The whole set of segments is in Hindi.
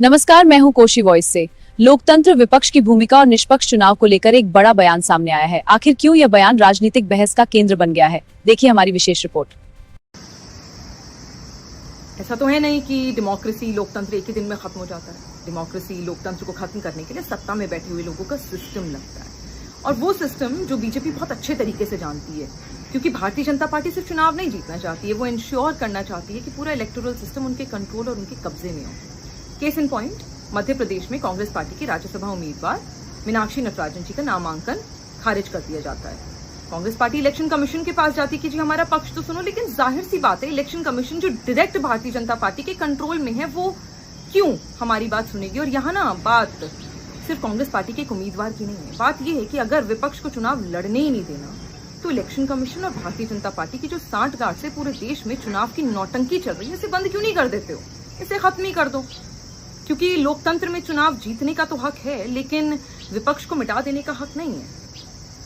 नमस्कार, मैं हूं कोशी वॉइस से। लोकतंत्र, विपक्ष की भूमिका और निष्पक्ष चुनाव को लेकर एक बड़ा बयान सामने आया है। आखिर क्यों यह बयान राजनीतिक बहस का केंद्र बन गया है? देखिए हमारी विशेष रिपोर्ट। ऐसा तो है नहीं कि डेमोक्रेसी, लोकतंत्र एक ही दिन में खत्म हो जाता है। डेमोक्रेसी, लोकतंत्र को खत्म करने के लिए सत्ता में बैठे हुए लोगों का सिस्टम लगता है, और वो सिस्टम जो बीजेपी बहुत अच्छे तरीके से जानती है, क्योंकि भारतीय जनता पार्टी सिर्फ चुनाव नहीं जीतना चाहती है, वो इंश्योर करना चाहती है कि पूरा इलेक्टोरल सिस्टम उनके कंट्रोल और उनके कब्जे में हो। Case in point, Madhya Pradesh में कांग्रेस पार्टी की राज्यसभा उम्मीदवार मीनाक्षी नटराजन जी का नामांकन खारिज कर दिया जाता है। कांग्रेस पार्टी इलेक्शन कमीशन के पास जाती है कि जी हमारा पक्ष तो सुनो, लेकिन जाहिर सी बात है इलेक्शन कमीशन जो डायरेक्ट भारतीय जनता पार्टी के कंट्रोल में है, वो क्यों हमारी बात सुनेगी। और यहाँ ना बात सिर्फ कांग्रेस पार्टी के एक उम्मीदवार की नहीं है, बात यह है कि अगर विपक्ष को चुनाव लड़ने ही नहीं देना तो इलेक्शन कमीशन और भारतीय जनता पार्टी की जो सांठगांठ से पूरे देश में चुनाव की नौटंकी चल रही है, इसे बंद क्यों नहीं कर देते हो, इसे खत्म ही कर दो। क्योंकि लोकतंत्र में चुनाव जीतने का तो हक है, लेकिन विपक्ष को मिटा देने का हक नहीं है।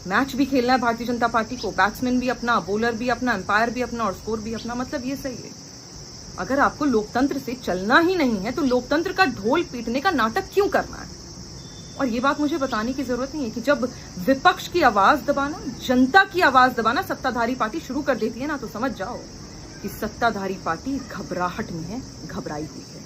मैच भी खेलना है भारतीय जनता पार्टी को, बैट्समैन भी अपना, बॉलर भी अपना, एम्पायर भी अपना और स्कोर भी अपना। मतलब ये सही है, अगर आपको लोकतंत्र से चलना ही नहीं है तो लोकतंत्र का ढोल पीटने का नाटक क्यों करना है। और ये बात मुझे बताने की जरूरत नहीं है कि जब विपक्ष की आवाज दबाना, जनता की आवाज दबाना सत्ताधारी पार्टी शुरू कर देती है ना, तो समझ जाओ कि सत्ताधारी पार्टी घबराहट में है, घबराई हुई है।